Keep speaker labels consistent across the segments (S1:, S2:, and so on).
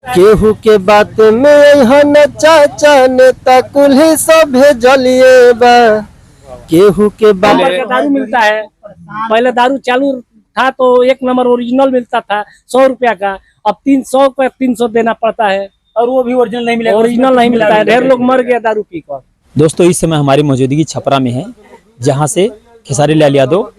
S1: केहू के बात में हन चाचा नेता कुल्ही सब जलिए बा। केहू के बात
S2: नंबर का दारू मिलता है। पहले दारू चालू था तो 1 नंबर ओरिजिनल मिलता था 100 रुपया का, अब 300 का 300 देना पड़ता है
S3: और वो भी ओरिजिनल नहीं मिलेगा,
S2: ओरिजिनल नहीं मिलता है। ढेर लोग मर गया दारू पीकर।
S3: दोस्तों इस समय हमारी मौजूदगी छपरा में है, जहां से खेसारी लाल यादव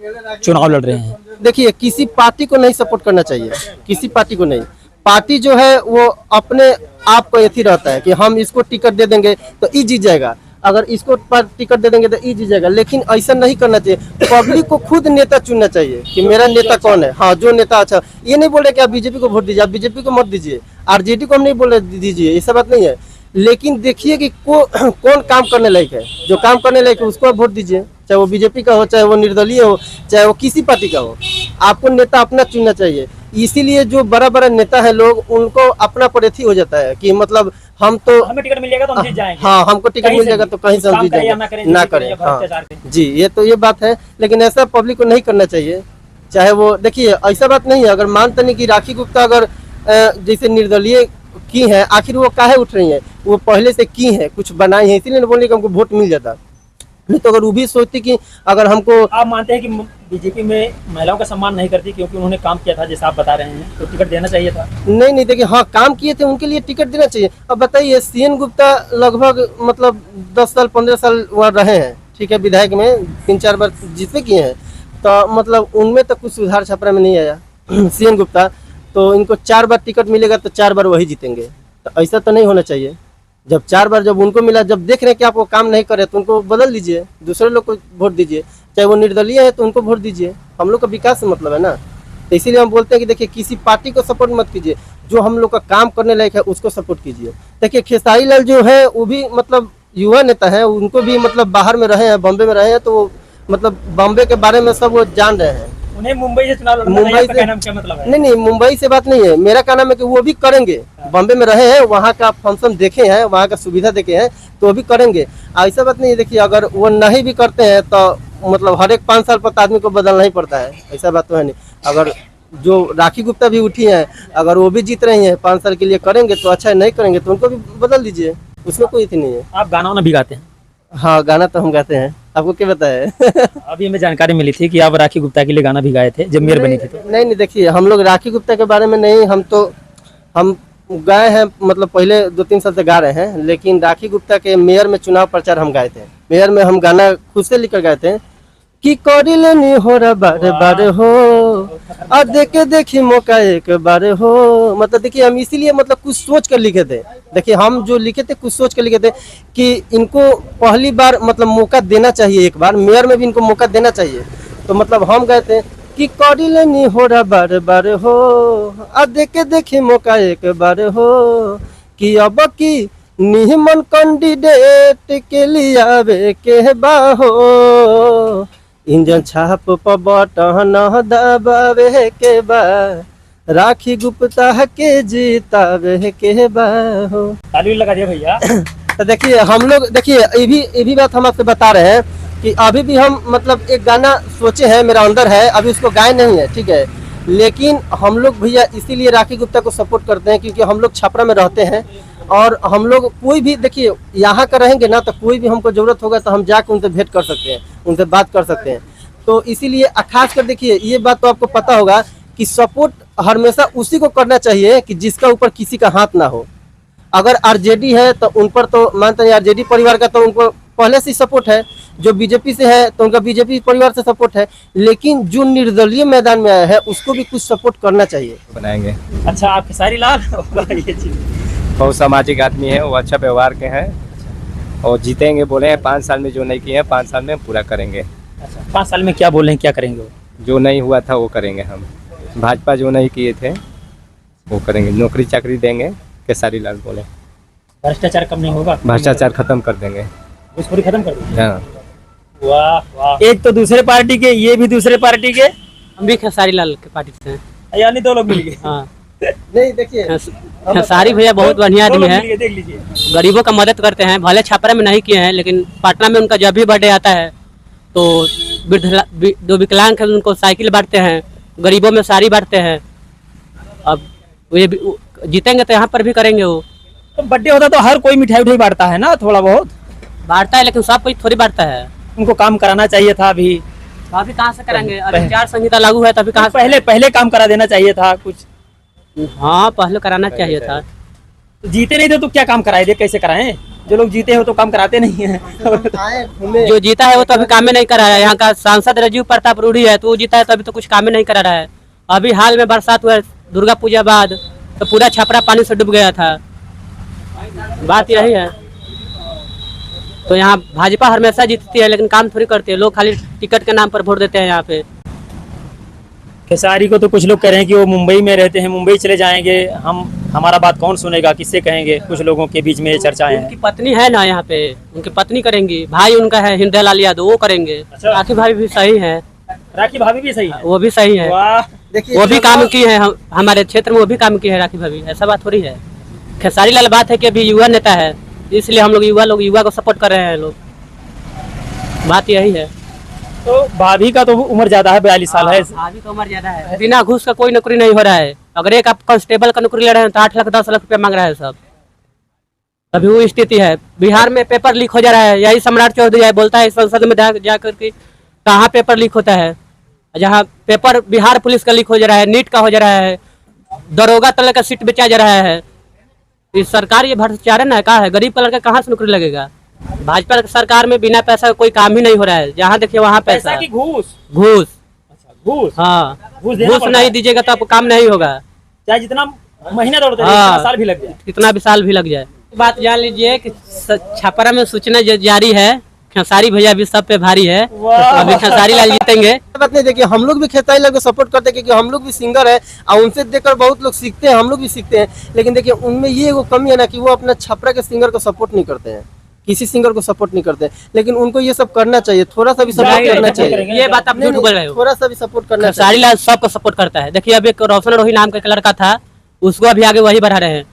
S3: चुनाव लड़ रहे हैं।
S1: देखिए, किसी पार्टी को नहीं सपोर्ट करना चाहिए, किसी पार्टी को नहीं। पार्टी जो है वो अपने आप को यथी रहता है कि हम इसको टिकट दे देंगे तो ई जीत जाएगा, अगर इसको टिकट दे देंगे तो ई जीत जाएगा। लेकिन ऐसा नहीं करना चाहिए। पब्लिक को खुद नेता चुनना चाहिए कि मेरा नेता कौन है। हाँ, जो नेता अच्छा, ये नहीं बोल रहे कि आप बीजेपी को वोट दीजिए, आप बीजेपी को मत दीजिए, आरजेडी को हम नहीं बोल रहे दीजिए, ऐसा बात नहीं है। लेकिन देखिए कि कौन काम करने लायक है, जो काम करने लायक है उसको आप वोट दीजिए, चाहे वो बीजेपी का हो, चाहे वो निर्दलीय हो, चाहे वो किसी पार्टी का हो। आपको नेता अपना चुनना चाहिए। इसीलिए जो बड़ा बड़ा नेता है लोग, उनको अपना परेथी हो जाता है कि मतलब हम तो
S3: हमें टिकट मिल जाएगा तो हम जीत जाएंगे।
S1: हाँ, हमको टिकट मिल जाएगा तो कहीं से हम जीत जाएंगे, ना करें। हाँ जी, ये बात है। लेकिन ऐसा पब्लिक को नहीं करना चाहिए। चाहे वो देखिए, ऐसा बात नहीं है। अगर मानते नहीं कि राखी गुप्ता अगर जैसे निर्दलीय की है, आखिर वो काहे उठ रही है, वो पहले से की है, कुछ बनाई है, इसीलिए बोलने कि हमको वोट मिल जाता। नहीं तो अगर वो भी सोचती कि अगर हमको,
S3: आप मानते हैं कि बीजेपी में महिलाओं का सम्मान नहीं करती क्योंकि उन्होंने काम किया था जैसा आप बता रहे हैं, तो टिकट देना चाहिए था?
S1: नहीं देखिए, हाँ काम किए थे, उनके लिए टिकट देना चाहिए। अब बताइए, सीएन गुप्ता लगभग मतलब 10 साल 15 साल वहाँ रहे हैं, ठीक है, विधायक में 3-4 बार जीते किए हैं, तो मतलब उनमें तो कुछ सुधार छपरा में नहीं आया। सीएन गुप्ता तो इनको 4 बार टिकट मिलेगा तो 4 बार वही जीतेंगे, तो ऐसा तो नहीं होना चाहिए। जब 4 बार जब उनको मिला, जब देख रहे हैं कि आप वो काम नहीं कर रहे तो उनको बदल दीजिए, दूसरे लोग को वोट दीजिए, चाहे वो निर्दलीय है तो उनको वोट दीजिए। हम लोग का विकास से मतलब है ना, तो इसीलिए हम बोलते हैं कि देखिए, किसी पार्टी को सपोर्ट मत कीजिए, जो हम लोग का काम करने लायक है उसको सपोर्ट कीजिए। देखिए, खेसारी लाल जो है वो भी मतलब युवा नेता है, उनको भी मतलब बाहर में रहे हैं, बॉम्बे में रहे हैं, तो वो मतलब बॉम्बे के बारे में सब वो जान रहे हैं।
S3: उन्हें मुंबई से चुनाव लड़ना,
S1: मुंबई से
S3: क्या मतलब है?
S1: नहीं, मुंबई से बात नहीं है। मेरा कहना है कि वो भी करेंगे, बॉम्बे में रहे हैं, वहाँ का फंक्शन देखे हैं, वहाँ का सुविधा देखे हैं, तो वो भी करेंगे। ऐसा बात नहीं है। देखिए, अगर वो नहीं भी करते हैं तो मतलब हर एक 5 साल पर आदमी को बदलना ही पड़ता है, ऐसा बात तो है नहीं। अगर जो राखी गुप्ता भी उठी है, अगर वो भी जीत रही है, 5 साल के लिए करेंगे तो अच्छा है, नहीं करेंगे तो उनको भी बदल दीजिए, उसमें कोई नहीं है।
S3: आप गाना भी गाते हैं?
S1: हाँ, गाना तो हम गाते हैं, आपको क्या पता है?
S3: अभी हमें जानकारी मिली थी कि आप राखी गुप्ता के लिए गाना भी गाए थे जब मेयर बनी थी। तो
S1: नहीं, देखिए, हम लोग राखी गुप्ता के बारे में नहीं, हम गाए हैं, मतलब पहले 2-3 साल से गा रहे हैं, लेकिन राखी गुप्ता के मेयर में चुनाव प्रचार हम गाए थे। मेयर में हम गाना खुद से लिखकर गाए थे कि करी लेनी हो रहा बारे बारे हो, और देखे देखी मौका एक बारे हो। मतलब देखिए, हम इसीलिए मतलब कुछ सोच कर लिखे थे। देखिए, हम जो लिखे थे कुछ सोच कर लिखे थे कि इनको पहली बार मतलब मौका देना चाहिए, एक बार मेयर में भी इनको मौका देना चाहिए। तो मतलब हम गए थे कि करी लेनी हो रहा बारे बारे हो, और देखे देखी मौका एक बारे हो, कि अब की निमन कैंडिडेट के लिए आवे के बाहो, इंजन छाप पर बटन दबावे के बा, राखी गुप्ता के जीतावे के बाहो।
S3: ताली लगा दिया भैया।
S1: तो देखिए, हम लोग देखिए, ये भी बात हम आपसे बता रहे हैं कि अभी भी हम मतलब एक गाना सोचे हैं, मेरा अंदर है, अभी उसको गाए नहीं है, ठीक है। लेकिन हम लोग भैया इसीलिए राखी गुप्ता को सपोर्ट करते हैं क्योंकि हम लोग छपरा में रहते हैं, और हम लोग कोई भी देखिए यहाँ का रहेंगे ना, तो कोई भी हमको जरूरत होगा तो हम जाकर उनसे भेंट कर सकते हैं, उनसे बात कर सकते हैं। तो इसीलिए खास कर देखिए, ये बात तो आपको पता होगा कि सपोर्ट हमेशा उसी को करना चाहिए कि जिसका ऊपर किसी का हाथ ना हो। अगर आरजेडी है तो उन पर तो मानते हैं, आरजेडी परिवार का तो उनको पहले से सपोर्ट है, जो बीजेपी से है तो उनका बीजेपी परिवार से सपोर्ट है, लेकिन जो निर्दलीय मैदान में आया है उसको भी कुछ सपोर्ट करना चाहिए।
S4: बनाएंगे।
S3: अच्छा, आप खेसारी लाल
S4: बहुत सामाजिक आदमी है, वो अच्छा व्यवहार के हैं और जीतेंगे। बोले हैं 5 साल में जो नहीं किए हैं 5 साल में पूरा करेंगे।
S3: अच्छा, 5 साल में क्या बोल रहे हैं, क्या करेंगे वो?
S4: जो नहीं हुआ था वो करेंगे हम। भाजपा जो नहीं किए थे वो करेंगे, नौकरी चाकरी देंगे। खेसारी लाल बोले
S3: भ्रष्टाचार कम नहीं होगा,
S4: भ्रष्टाचार खत्म कर देंगे,
S3: घूसखोरी खत्म कर देंगे।
S4: हाँ।
S3: वाह वाह, एक तो दूसरे पार्टी के, ये भी दूसरे पार्टी के,
S2: हम भी खेसारी लाल के पार्टी से हैं।
S3: यानी 2 लोग मिल गए।
S2: हाँ,
S1: नहीं देखिए,
S2: खेसारी भैया बहुत बढ़िया आदमी है,
S3: देख लीजिए,
S2: गरीबों का मदद करते हैं। भले छपरा में नहीं किए हैं, लेकिन पटना में उनका जब भी बर्थडे आता है तो जो विकलांग है उनको साइकिल बांटते हैं, गरीबों में साड़ी बांटते हैं। अब ये
S5: जीतेंगे तो यहाँ पर भी करेंगे वो।
S3: तो बर्थडे होता तो हर कोई मिठाई उठाई बांटता है ना, थोड़ा बहुत
S5: बांटता है लेकिन सब कोई थोड़ी बांटता है।
S3: उनको काम कराना चाहिए था अभी।
S5: तो अभी कहाँ से करेंगे, अभी आचार संहिता लागू है तभी कहाँ से?
S3: पहले काम करा देना चाहिए था कुछ।
S5: हाँ पहले कराना चाहिए था।
S3: तो जीते नहीं थे तो क्या काम कराए दे, कैसे कराएं? जो लोग जीते हो तो काम कराते नहीं है।
S5: जो जीता है वो तो अभी काम में नहीं करा रहा है। यहाँ का सांसद राजीव प्रताप रूढ़ी है, तो वो जीता है तो अभी तो कुछ काम में नहीं करा रहा है। अभी हाल में बरसात हुआ दुर्गा पूजा बाद तो पूरा छपरा पानी से डूब गया था। बात यही है। तो यहाँ भाजपा हमेशा जीतती है लेकिन काम थोड़ी करती है। लोग खाली टिकट के नाम पर वोट देते हैं यहाँ पे।
S3: खेसारी को तो कुछ लोग कह रहे हैं कि वो मुंबई में रहते हैं, मुंबई चले जाएंगे, हमारा बात कौन सुनेगा, किससे कहेंगे? कुछ लोगों के बीच में ये चर्चाएं हैं।
S5: उनकी पत्नी है ना यहाँ पे, उनकी पत्नी करेंगी। भाई उनका है हिंदे लाल यादव, वो करेंगे।
S3: अच्छा।
S5: राखी भाई भी सही है,
S3: राखी भाभी भी सही है,
S5: वो भी सही है।
S3: वाह।
S1: देखिए
S5: वो भी काम की है, हमारे क्षेत्र में वो भी काम की है राखी भाभी। ऐसा बात थोड़ी है। खेसारी लाल बात है कि अभी युवा नेता है, इसलिए हम लोग युवा को सपोर्ट कर रहे हैं लोग। बात यही है।
S3: तो भाभी का तो उम्र ज्यादा है, 42 साल है।
S5: भाभी का उम्र ज्यादा है। बिना घूस का कोई नौकरी नहीं हो रहा है। अगर एक आप कांस्टेबल का नौकरी ले रहे हैं तो 8 लाख 10 लाख रुपया मांग रहा है सब। अभी वो स्थिति है। बिहार में पेपर लीक हो जा रहा है। यही सम्राट चौधरी बोलता है संसद में जाकर के कहाँ पेपर लीक होता है। जहाँ पेपर बिहार पुलिस का लीक हो जा रहा है, नीट का हो जा रहा है, दरोगा तक का सीट बेचा जा रहा है। इस सरकार ये भ्रष्टाचार है ना, कहा है गरीब का लड़का कहाँ से नौकरी लगेगा। भाजपा सरकार में बिना पैसा कोई काम ही नहीं हो रहा है। जहाँ देखिए वहाँ पैसा
S3: की घूस।
S5: घूस।
S3: घूस,
S5: हाँ
S3: घूस
S5: नहीं दीजिएगा तो आपको काम नहीं होगा।
S3: चाहे जितना महीना दौड़ते
S5: हाँ,
S3: साल भी लग जाए,
S5: कितना भी साल भी लग जाए। बात जान लीजिए कि छपरा में सूचना जारी है। खेसारी भैया भी सब पे भारी है। अभी खेसारी लाल जीतेंगे।
S1: बात नहीं, देखिए हम लोग भी खेसारी लाल को सपोर्ट करते हैं क्योंकि हम लोग भी सिंगर है और उनसे देखकर बहुत लोग सीखते हैं, हम लोग भी सीखते हैं। लेकिन देखिए उनमें ये वो कमी है ना कि वो अपना छपरा के सिंगर को सपोर्ट नहीं करते हैं, किसी सिंगर को सपोर्ट नहीं करते। लेकिन उनको ये सब करना चाहिए, थोड़ा सा भी सपोर्ट करना चाहिए।
S5: ये बात आप झूठ बोल रहे हो।
S1: थोड़ा सा भी सपोर्ट करना चाहिए।
S5: खेसारी लाल सबको सपोर्ट करता है। देखिए अभी एक रोशन रोही नाम का एक लड़का था, उसको अभी आगे वही बढ़ा रहे हैं।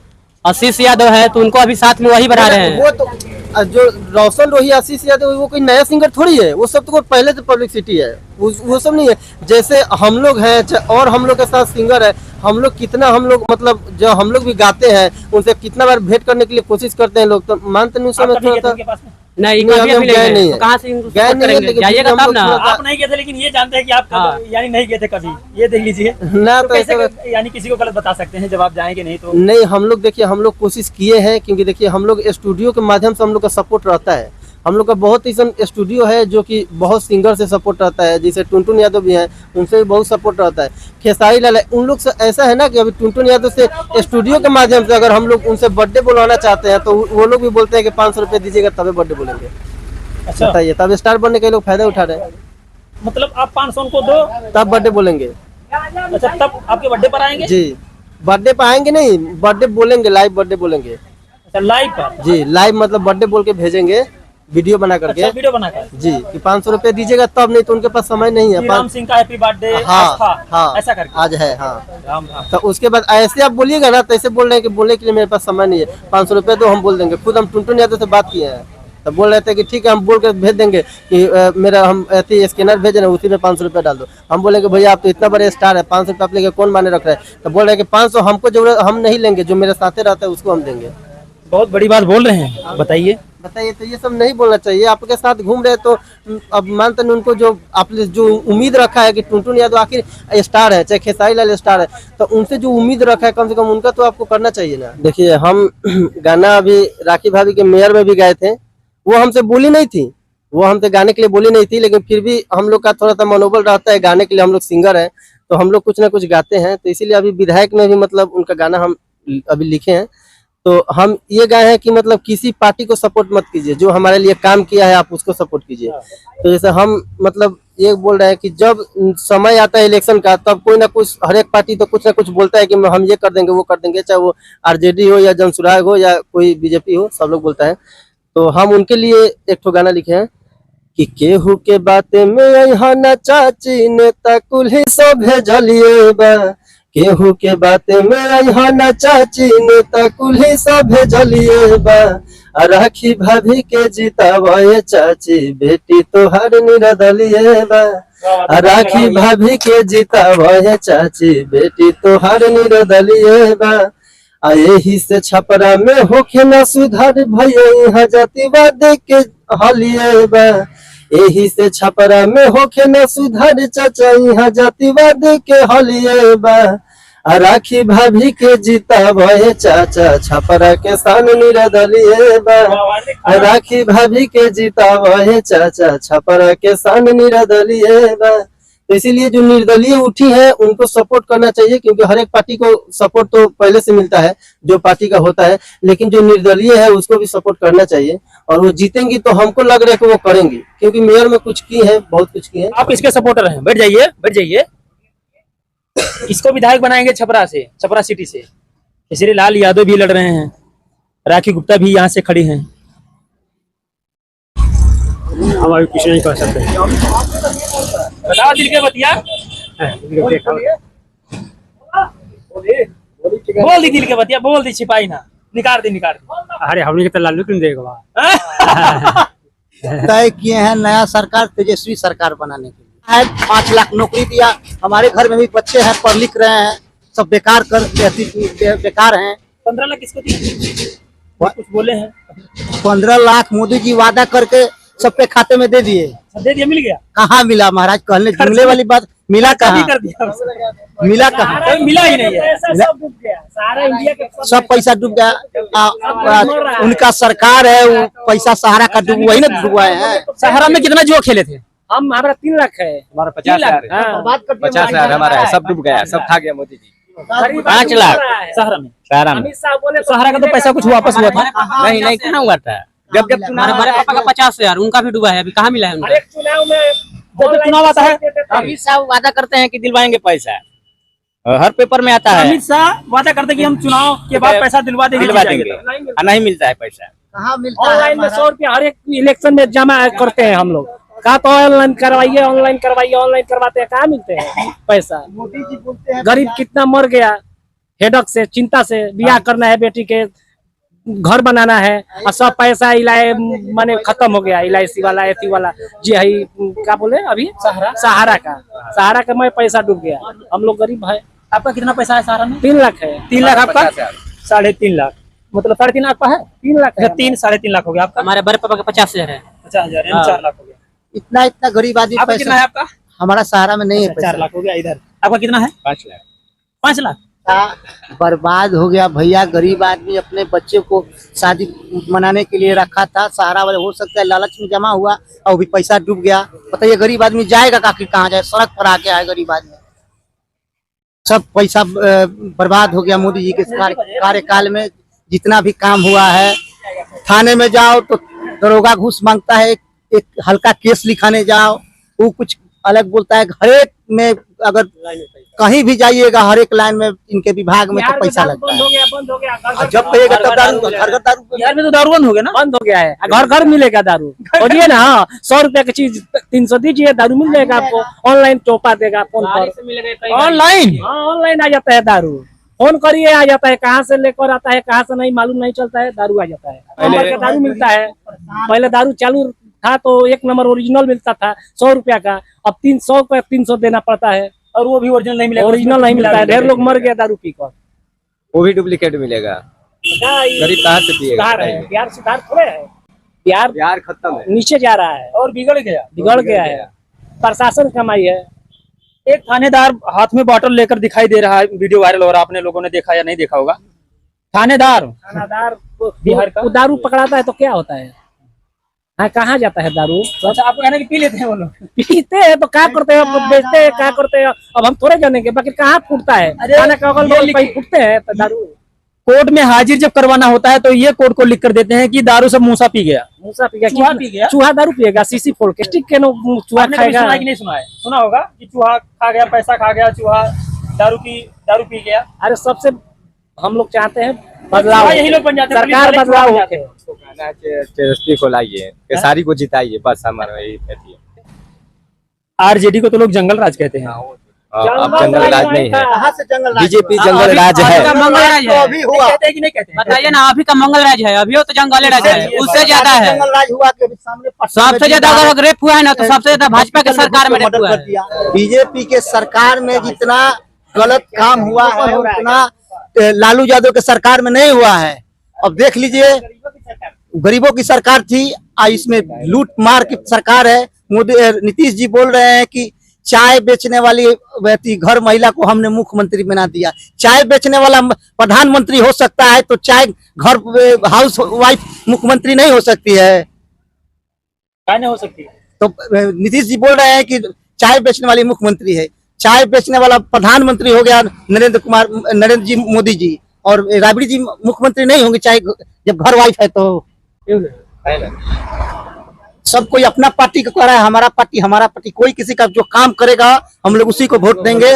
S5: आशीष यादव है तो उनको अभी साथ में वही बढ़ा रहे हैं।
S1: वो तो जो रोशन रोही आशीष यादव वो कोई नया सिंगर थोड़ी है, वो सब तो पहले से पब्लिसिटी है, वो सब नहीं है। जैसे हम लोग हैं और हम लोग के साथ सिंगर है, हम लोग कितना हम लोग मतलब जो हम लोग भी गाते हैं उनसे कितना बार भेंट करने के लिए कोशिश करते हैं लोग। तो मानते नहीं, उस समय थोड़ा सा
S5: नहीं
S1: नहीं,
S5: कभी
S1: हम गए नहीं है।
S5: तो कहाँ से इनको
S1: गए
S5: support
S1: नहीं है,
S5: करेंगे?
S1: लेकिन
S5: जाइएगा
S1: हम
S5: तब
S1: लोग
S5: ना।
S1: थोड़ा सा-
S3: आप नहीं गए थे लेकिन ये जानते हैं कि आप
S5: हाँ।
S3: यानी नहीं गए थे कभी, ये देख लीजिए।
S1: ना
S3: तो
S1: तो
S3: कैसे
S1: ऐसा
S3: यानी किसी को गलत बता सकते हैं जब आप जाएंगे नहीं तो?
S1: नहीं, हम लोग देखिए हम लोग कोशिश किए हैं क्योंकि देखिए हम लोग स्टूडियो के माध्यम से हम लोग का सपोर्ट रहता है। हम लोग का बहुत ही स्टूडियो है जो कि बहुत सिंगर से सपोर्ट रहता है, जैसे टुनटुन यादव भी हैं, उनसे भी बहुत सपोर्ट रहता है। खेसारी लाल उन लोग से ऐसा है ना कि अभी टुनटुन यादव से स्टूडियो के माध्यम से अगर हम लोग उनसे बर्थडे बुलवाना चाहते हैं तो वो लोग भी बोलते हैं कि 500 रुपये दीजिएगा तभी बर्थडे बोलेंगे।
S3: अच्छा,
S1: बताइए, तब स्टार बनने के लोग फायदा उठा रहे हैं,
S3: मतलब आप 500 उनको दो
S1: तब बर्थडे बोलेंगे।
S3: अच्छा, तब आपके बर्थडे पर आएंगे?
S1: जी, बर्थडे पे आएंगे नहीं, बर्थडे बोलेंगे, लाइव बर्थडे बोलेंगे।
S3: अच्छा, लाइव पर?
S1: जी, लाइव मतलब बर्थडे बोल के भेजेंगे वीडियो बना करके।
S3: अच्छा, वीडियो बनाकर
S1: जी, कि 500 रुपये दीजिएगा तब, नहीं तो उनके पास समय नहीं है।
S3: राम सिंह का हैप्पी बर्थडे
S1: हाँ,
S3: ऐसा करके
S1: आज है। हाँ,
S3: राम राम।
S1: तो उसके बाद ऐसे आप बोलिएगा ना, तो ऐसे बोल रहे हैं कि बोलने के लिए मेरे पास समय नहीं है, 500 रुपये तो हम बोल देंगे। खुद हम टुनटुन यादव से बात किए हैं तो बोल रहे थे कि ठीक है हम बोल कर भेज देंगे कि मेरा हम ऐसे स्कैनर भेज रहे हैं, उसी में 500 रुपये डाल दो। हम बोलेंगे भैया आप तो इतना बड़े स्टार है, 500 रुपये आप लेके कौन माने रख रहे हैं। तो बोल रहे हैं कि 500 हमको जरूरत, हम नहीं लेंगे, जो मेरे साथ रहता है उसको हम देंगे।
S3: बहुत बड़ी बात बोल रहे हैं, बताइए।
S1: बताइए, तो ये सब नहीं बोलना चाहिए। आपके साथ घूम रहे तो अब मानते नहीं, उनको जो आपने जो उम्मीद रखा है कि टुनटुन यादव आखिर स्टार है, चाहे खेसारी लाल स्टार है, तो उनसे जो उम्मीद रखा है कम से कम उनका तो आपको करना चाहिए ना। देखिए हम गाना अभी राखी भाभी के मेयर में भी गए थे, वो हमसे बोली नहीं थी, वो हमसे गाने के लिए बोली नहीं थी, लेकिन फिर भी हम लोग का थोड़ा सा मनोबल रहता है गाने के लिए। हम लोग सिंगर हैं तो हम लोग कुछ ना कुछ गाते हैं, तो इसीलिए अभी विधायक में भी मतलब उनका गाना हम अभी लिखे हैं। तो हम ये गाए हैं कि मतलब किसी पार्टी को सपोर्ट मत कीजिए, जो हमारे लिए काम किया है आप उसको सपोर्ट कीजिए। तो जैसे हम मतलब ये बोल रहे हैं कि जब समय आता है इलेक्शन का, तब कोई ना कुछ हर एक पार्टी तो कुछ ना कुछ बोलता है कि हम ये कर देंगे वो कर देंगे, चाहे वो आरजेडी हो या जनसुराग हो या कोई बीजेपी हो, सब लोग बोलता है। तो हम उनके लिए एक ठो गाना लिखे हैं कि केहू के बाते में यहाँ न चाची नेता कुल्ही सब भेजलिए बा, केहू के बाते में यहाँ न चाची नेता कुल्ही सब भेजलिए बा, राखी भाभी के जितावे चाची बेटी तोहार निरदलिए बा, राखी भाभी के जितावे चाची बेटी तोहार निरदलिए बा, यही से छपरा में होखे न सुधार भैया यहाँ जातिवाद के हलिए बा। यही से छपरा में होखे न सुधार चाचा यहाँ जातिवाद के हलिए बा। राखी भाभी के जीता भय चाचा छपरा के सान निरदलिए बा। राखी भाभी के जीता भय चाचा छपरा के सान निरदलिए बा। तो इसीलिए जो निर्दलीय उठी है उनको सपोर्ट करना चाहिए, क्योंकि हर एक पार्टी को सपोर्ट तो पहले से मिलता है जो पार्टी का होता है, लेकिन जो निर्दलीय है उसको भी सपोर्ट करना चाहिए। और वो जीतेंगी तो हमको लग रहा है कि वो करेंगी, क्योंकि मेयर में कुछ की है, बहुत कुछ की है।
S3: आप इसके सपोर्टर हैं, बैठ जाइए बैठ जाइए। इसको विधायक बनाएंगे छपरा से, छपरा सिटी से। इसलिए लाल यादव भी लड़ रहे हैं, राखी गुप्ता भी यहाँ से खड़ी हैं।
S2: हम अभी कुछ नहीं कर सकते।
S3: बताओ दिल के बतिया, बोल दी दिल के बतिया, बोल दी, छिपाई ना, निकाल दी निकाल दी।
S2: अरे हमने के तो लालू क्यों देगा?
S6: तय किए हैं नया सरकार, तेजस्वी सरकार बनाने के लिए। 5 लाख नौकरी दिया। हमारे घर में भी बच्चे हैं, पढ़ लिख रहे हैं, सब बेकार हैं।
S3: 15 लाख किसको दिए? कुछ बोले हैं?
S6: 15 लाख मोदी जी वादा करके सबके खाते में दे दिए।
S3: दे दिया, मिल गया?
S6: कहाँ मिला महाराज, कहने जुमले वाली बात, मिला कहाँ?
S3: कर दिया,
S6: मिला कहाँ?
S3: मिला ही नहीं है।
S2: सब डूब गया, सारा इंडिया के
S6: सब पैसा डूब गया। उनका सरकार है, वो पैसा सहारा का डूब, वही ना डूबाए हैं।
S3: सहारा में कितना जुआ खेले थे?
S2: हमारा 3 लाख है।
S4: हमारा 50,000
S2: हाँ।
S4: 50,000 हमारा है, सब डूब गया, सब खा गया मोदी जी।
S3: 5 लाख सहारा में।
S4: सहारा में
S2: अमित शाह बोले
S3: सहारा का तो पैसा कुछ वापस हुआ था?
S4: नहीं नहीं, कहाँ हुआ था? जब
S5: हमारे बड़े पापा का 50,000 उनका भी डूबा है, अभी कहाँ मिला है उनका?
S2: एक चुनाव में
S3: चुनाव आता है,
S4: अमित शाह वादा करते हैं कि दिलवाएंगे पैसा, हर पेपर में आता है।
S3: अमित शाह वादा करते हैं कि हम चुनाव के बाद पैसा दिलवा देंगे,
S4: नहीं मिलता है पैसा।
S6: कहाँ मिलता है?
S2: ऑनलाइन में 100 रुपया हर एक इलेक्शन में जमा करते हैं हम लोग। कहा तो ऑनलाइन करवाइए, ऑनलाइन करवाइए, ऑनलाइन करवाते हैं, कहाँ मिलते हैं पैसा?
S6: मोदी जी बोलते हैं
S2: गरीब कितना मर गया हेडक से, चिंता से। बियाह करना है बेटी के, घर बनाना है, और सब पैसा माने खत्म हो गया। LIC वाला, एथी वाला जी है, क्या बोले अभी, सहारा का मैं पैसा डूब गया। हम लोग गरीब है।
S3: आपका कितना पैसा है सहारा में?
S2: 3 लाख है।
S3: 3 लाख आपका? 3.5 लाख, मतलब 3.5 लाख का है।
S2: 3 लाख है।
S3: 3-3.5 लाख हो गया आपका।
S5: हमारे बड़े पापा का 50,000 है।
S3: 50,000 यानी 4 लाख हो गया।
S6: इतना गरीब आदमी
S3: आपका कितना है आपका?
S6: हमारा सहारा में नहीं है।
S3: 4 लाख हो गया। इधर आपका कितना है?
S4: 5 लाख।
S3: 5 लाख।
S6: बर्बाद हो गया भैया। गरीब आदमी अपने बच्चे को शादी मनाने के लिए रखा था, सहारा वाले, हो सकता है लालच में जमा हुआ और भी पैसा डूब गया। बताइए गरीब आदमी जाएगा आखिर कहाँ जाए? सड़क पर आके आए गरीब आदमी। सब पैसा बर्बाद हो गया मोदी जी के कार्यकाल में। जितना भी काम हुआ है, थाने में जाओ तो दरोगा घूस मांगता है, एक हल्का केस लिखाने जाओ वो कुछ अलग बोलता है। हर एक में अगर कहीं भी जाइएगा, हर एक लाइन में इनके विभाग में तो पैसा लगता है।
S2: बंद हो गया।
S6: जब कहिएगा तब दारू, घर दारू।
S3: बिहार में तो दारू बंद हो गया ना?
S2: बंद हो गया है, घर घर मिलेगा दारू। बोलिए ना, 100 रुपया की चीज 300 दीजिए, दारू मिल जाएगा आपको। ऑनलाइन टोपा देगा फोन पर।
S3: ऑनलाइन?
S2: हाँ, ऑनलाइन आ जाता है दारू। फोन करिए, आ जाता है। कहाँ से लेकर आता है, कहाँ से नहीं मालूम नहीं चलता है, दारू आ जाता है। नंबर का दारू मिलता है। पहले दारू चालू था तो 1 नंबर ओरिजिनल मिलता था 100 रुपया का, अब 300 का 300 देना पड़ता है।
S3: और वो भी ओरिजिनल नहीं मिलेगा?
S2: ओरिजिनल नहीं मिलता है। ढेर लोग मर गया दारू पीकर।
S4: वो भी डुप्लीकेट मिलेगा। गरीब कहाँ से पिएगा?
S2: सुधार है, बिहार सुधार थोड़े है।
S4: बिहार खत्म है,
S2: नीचे जा रहा है
S3: और बिगड़
S2: गया है। प्रशासन कमाई है।
S3: एक थानेदार हाथ में बॉटल लेकर दिखाई दे रहा है, वीडियो वायरल हो रहा है, आपने लोगों ने देखा या नहीं देखा होगा। थानेदार
S2: बिहार का दारू पकड़ाता है तो क्या होता है? हाँ, कहाँ जाता है दारू?
S3: अच्छा, आपको कहना कि पी लेते हैं वो लोग?
S2: पीते हैं तो क्या करते हैं, बेचते हैं, क्या करते हैं, अब हम थोड़े जानेंगे। बाकी कहाँ फूटता है? खाना का अगल बगल कहीं फूटते हैं तो दारू।
S3: कोर्ट में हाजिर जब करवाना होता है तो ये कोर्ट को लिख कर देते हैं कि दारू सब मूसा पी गया।
S2: मूसा पी गया,
S3: चूहा पी गया।
S2: चूहा दारू पिएगा, सीसी फोड़ के स्टिक के चूहा खाएगा।
S3: सुना कि नहीं सुना है? सुना होगा कि चूहा खा गया, पैसा खा गया, चूहा दारू पी गया।
S2: अरे सबसे हम लोग चाहते हैं बदलाव,
S3: यही लोग बन जाते हैं,
S2: सरकार बदलाव होके।
S4: तेजस्वी को लाइए, केसारी को जिताइए, बस हमारा यही कहती है।
S3: आरजेडी को तो लोग जंगल राज कहते हैं।
S4: अब जंगल राज नहीं है,
S6: कहाँ से जंगल राज?
S4: बीजेपी जंगल राज है।
S5: मंगल राज है,
S6: अभी हुआ।
S3: कहते हैं कि नहीं कहते हैं?
S5: बताइए ना, अभी का मंगल राज है, अभी तो जंगल राज है, उससे ज्यादा है।
S6: जंगल राज हुआ के सामने
S5: सबसे ज्यादा अगर रेप हुआ है ना तो सबसे ज्यादा भाजपा के सरकार में रेप हुआ है।
S6: बीजेपी के सरकार में जितना गलत काम हुआ है उतना लालू यादव के सरकार में नहीं हुआ है। अब देख लीजिए, गरीबों की सरकार थी, इसमें लूट मार की सरकार है। मोदी नीतीश जी बोल रहे हैं कि चाय बेचने वाली व्यक्ति घर महिला को हमने मुख्यमंत्री बना दिया। चाय बेचने वाला प्रधानमंत्री हो सकता है तो चाय घर हाउस वाइफ मुख्यमंत्री नहीं हो सकती है।
S3: क्या नहीं हो सकती?
S6: तो नीतीश जी बोल रहे हैं कि चाय बेचने वाली मुख्यमंत्री है, चाय बेचने वाला प्रधानमंत्री हो गया नरेंद्र जी मोदी जी, और राबड़ी जी मुख्यमंत्री नहीं होंगे चाहे जब घर वाइफ है तो। सब कोई अपना पार्टी का कह रहा है, हमारा पार्टी, कोई किसी का जो काम करेगा हम लोग उसी को वोट देंगे।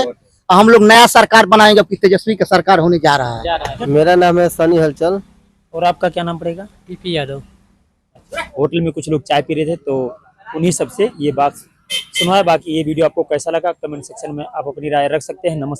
S6: हम लोग नया सरकार बनाएंगे, अब तेजस्वी का सरकार होने जा रहा है।
S1: मेरा नाम है सनी हलचल।
S3: और आपका क्या नाम पड़ेगा?
S5: पीपी यादव।
S3: होटल में कुछ लोग चाय पी रहे थे तो उन्हीं सबसे ये बात सुना है। बाकी ये वीडियो आपको कैसा लगा कमेंट सेक्शन में आप अपनी राय रख सकते हैं। नमस्कार।